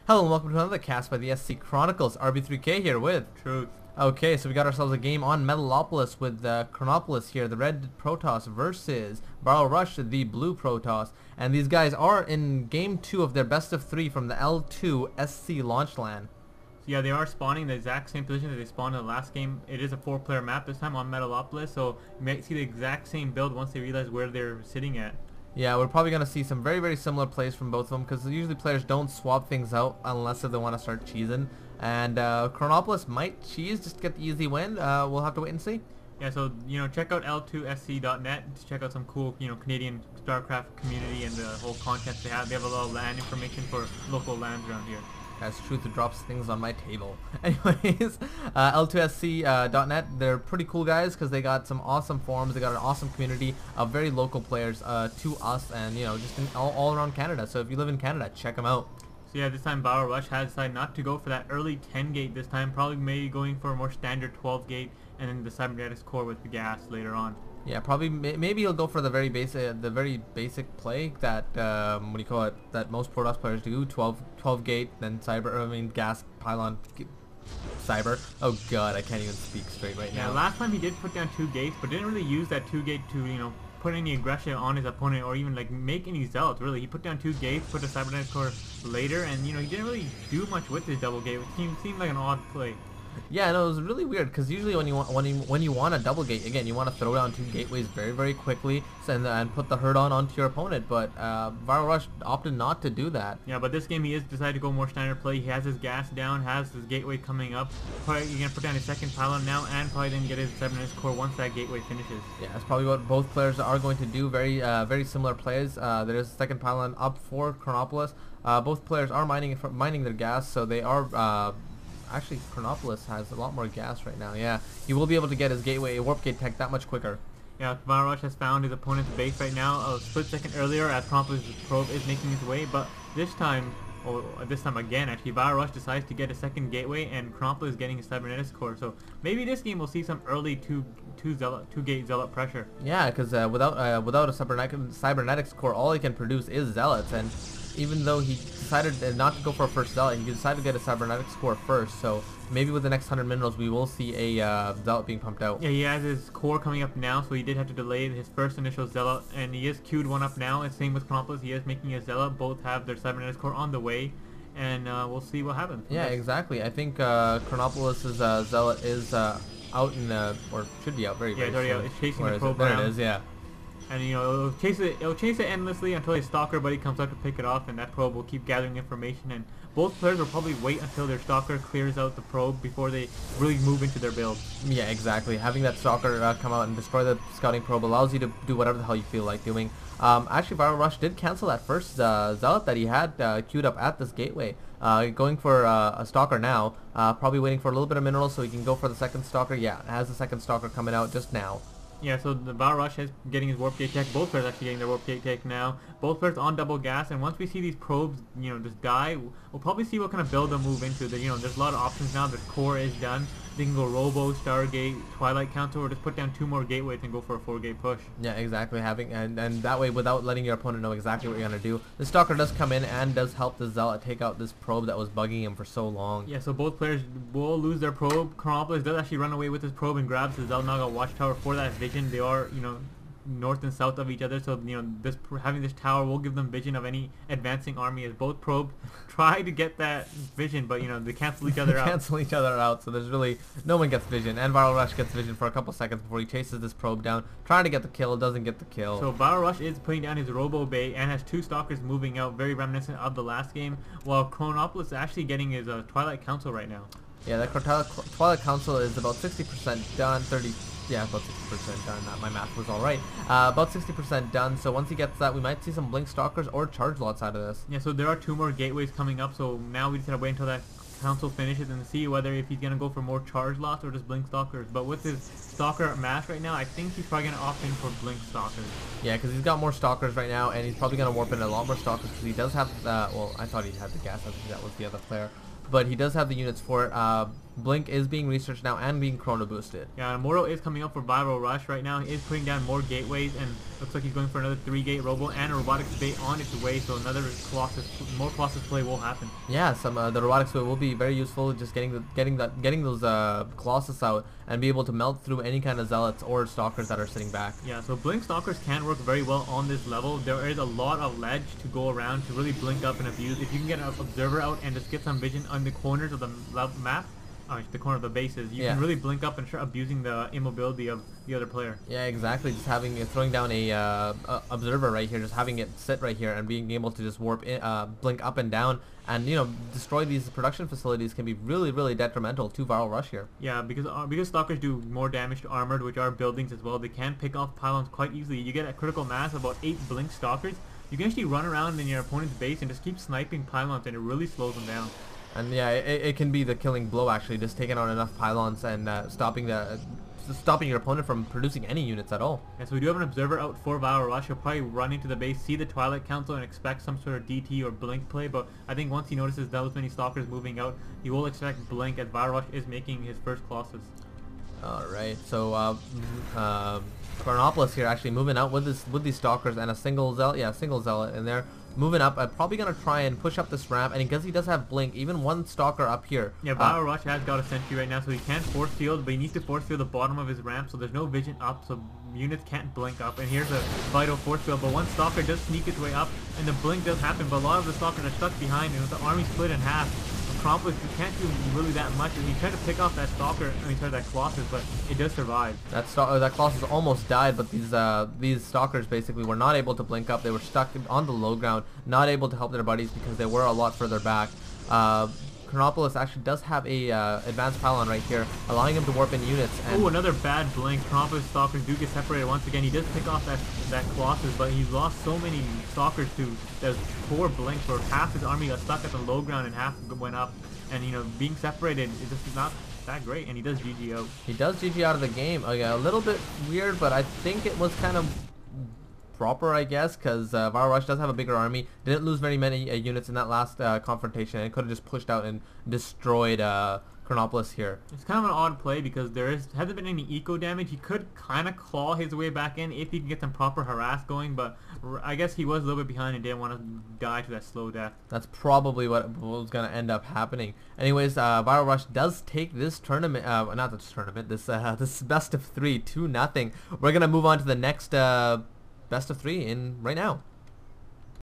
Hello and welcome to another cast by the SC Chronicles. RB3K here with Truth. Okay, so we got ourselves a game on Metalopolis with Chronopolis here, the red Protoss versus ViralRush, the blue Protoss. And these guys are in game 2 of their best of 3 from the L2 SC launch LAN. Yeah, they are spawning the exact same position that they spawned in the last game. It is a 4-player map this time on Metalopolis, so you might see the exact same build once they realize where they're sitting at. Yeah, we're probably going to see some very similar plays from both of them because usually players don't swap things out unless if they want to start cheesing. And Chronopolis might cheese, just get the easy win. We'll have to wait and see. Yeah, so, check out l2sc.net to check out some cool, Canadian StarCraft community and the whole content they have. They have a lot of LAN information for local LANs around here. As Truth drops things on my table. Anyways, l2sc.net, they're pretty cool guys because they got some awesome forums. They got an awesome community of very local players to us and, just in all around Canada. So if you live in Canada, check them out. So yeah, this time ViralRush has decided not to go for that early 10 gate this time, probably maybe going for a more standard 12 gate and then the cybernetics core with the gas later on. Yeah, probably maybe he'll go for the very basic play that that most Protoss players do, 12 gate, then gas pylon cyber. Oh god, I can't even speak straight right now. Yeah, last time he did put down 2 gates, but didn't really use that 2 gate to put any aggression on his opponent or even make any zealots. Really, he put down 2 gates, put a cybernetics core later, and he didn't really do much with his double gate, which seemed like an odd play. Yeah, no, it was really weird because usually when you want a double gate, again, you want to throw down 2 gateways very quickly and put the hurt onto your opponent. But ViralRush opted not to do that. Yeah, but this game he has decided to go more standard play. He has his gas down, has his gateway coming up. Probably you're gonna put down his second pylon now, and probably then get his cybernetics core once that gateway finishes. Yeah, that's probably what both players are going to do. Very similar plays. There is a second pylon up for Chronopolis. Both players are mining their gas, so they are. Actually, Chronopolis has a lot more gas right now. Yeah, he will be able to get his gateway warp gate tech that much quicker. Yeah, ViralRush has found his opponent's base right now a split second earlier as Chronopolis' probe is making its way, but this time again actually, ViralRush decides to get a second gateway and Chronopolis is getting his cybernetics core. So maybe this game will see some early two gate zealot pressure. Yeah, because without a cybernetics core, all he can produce is zealots, and even though he decided not to go for a first zealot, he decided to get a cybernetics core first. So maybe with the next 100 minerals, we will see a zealot being pumped out. Yeah, he has his core coming up now, so he did have to delay his first initial zealot, and he is queued one up now. And same with Chronopolis, he is making a zealot. Both have their cybernetics core on the way, and we'll see what happens. Yeah, exactly. I think Chronopolis' zealot is out in or should be out very soon. Yeah, it's already out. It's chasing the probe There around. it is. Yeah. And it'll chase it endlessly until his stalker buddy comes out to pick it off, and that probe will keep gathering information. And both players will probably wait until their stalker clears out the probe before they really move into their build. Yeah, exactly. Having that stalker come out and destroy the scouting probe allows you to do whatever the hell you feel like doing. Actually, ViralRush did cancel that first zealot that he had queued up at this gateway. Going for a stalker now. Probably waiting for a little bit of minerals so he can go for the second stalker. Yeah, it has the second stalker coming out just now. Yeah, so the ViralRush is getting his warp gate tech. Both players actually getting their warp gate tech now. Both players on double gas, and once we see these probes, just die, we'll probably see what kind of build they'll move into. There's a lot of options now. The core is done. They can go Robo, Stargate, Twilight Council, or just put down 2 more gateways and go for a 4-gate push. Yeah, exactly. And that way, without letting your opponent know exactly what you're gonna do, the stalker does come in and does help the zealot take out this probe that was bugging him for so long. Yeah, so both players will lose their probe. Chronopolis does actually run away with his probe and grabs the Zelnaga watchtower for that vision. They are, north and south of each other, so having this tower will give them vision of any advancing army, as both probes try to get that vision, but they cancel each other out. Cancel each other out, so there's really no one gets vision, and ViralRush gets vision for a couple seconds before he chases this probe down, trying to get the kill, doesn't get the kill. So ViralRush is putting down his Robo Bay and has 2 stalkers moving out, very reminiscent of the last game, while Chronopolis is actually getting his Twilight Council right now. Yeah, that Twilight Council is about 60% done, about 60% done. My math was alright. About 60% done, so once he gets that, we might see some Blink Stalkers or Charge Lots out of this. Yeah, so there are 2 more gateways coming up, so now we just gotta wait until that council finishes and see whether if he's gonna go for more Charge Lots or just Blink Stalkers. But with his Stalker mass right now, I think he's probably gonna opt in for Blink Stalkers. Yeah, because he's got more Stalkers right now, and he's probably gonna warp in a lot more Stalkers because he does have, well, I thought he had the gas, I think that was the other player. But he does have the units for it. Blink is being researched now and being chrono boosted. Yeah, Moro is coming up for ViralRush right now. He is putting down more gateways, and looks like he's going for another 3-gate robo and a robotics bait on its way. So another more Colossus play will happen. Yeah, the robotics will be very useful. Just getting those Colossus out and be able to melt through any kind of zealots or stalkers that are sitting back. Yeah, so blink stalkers can work very well on this level. There is a lot of ledge to go around to really blink up and abuse. If you can get an observer out and just get some vision on the corners of the map, the corner of the bases, you can really blink up and start abusing the immobility of the other player. Yeah, exactly. Just throwing down a observer right here, just having it sit right here and being able to just warp in, blink up and down, and destroy these production facilities can be really, really detrimental to ViralRush here. Yeah, because stalkers do more damage to armored, which are buildings as well. They can pick off pylons quite easily. You get a critical mass of about 8 blink stalkers. You can actually run around in your opponent's base and just keep sniping pylons, and it really slows them down. And yeah, it can be the killing blow actually, just taking out enough pylons and stopping your opponent from producing any units at all. Yeah, so we do have an observer out for ViralRush. He'll probably run into the base, see the Twilight Council, and expect some sort of DT or blink play. But I think once he notices those many stalkers moving out, he will expect blink, as ViralRush is making his first Colossus. Alright, so Chronopolis here actually moving out with these stalkers and a single zealot in there. Moving up, probably gonna try and push up this ramp, and because he does have blink, even one stalker up here. Yeah, ViralRush has got a sentry right now, so he can't force field, but he needs to force field the bottom of his ramp, so there's no vision up, so units can't blink up. And here's a vital force field, but one stalker does sneak its way up, and the blink does happen, but a lot of the stalkers are stuck behind, and with the army split in half, Chronopolis can't do really that much, and he tried to pick off that that Colossus, but it does survive. That Colossus almost died, but these stalkers basically were not able to blink up. They were stuck on the low ground, not able to help their buddies because they were a lot further back. Chronopolis actually does have a advanced pylon right here, allowing him to warp in units. Oh, another bad blink. Chronopolis stalkers do get separated once again. He does pick off that Colossus, but he's lost so many stalkers to those 4 blinks, where half his army got stuck at the low ground and half went up. And being separated is just not that great, and he does GG out. He does GG out of the game. Okay, a little bit weird, but I think it was kind of proper, I guess, because ViralRush does have a bigger army. Didn't lose very many units in that last confrontation, and could have just pushed out and destroyed Chronopolis here. It's kind of an odd play because hasn't been any eco damage. He could kind of claw his way back in if he can get some proper harass going, but I guess he was a little bit behind and didn't want to die to that slow death. That's probably what was going to end up happening. Anyways, ViralRush does take this tournament, not this tournament, this best of 3, 2-0. We're going to move on to the next best of 3 in right now.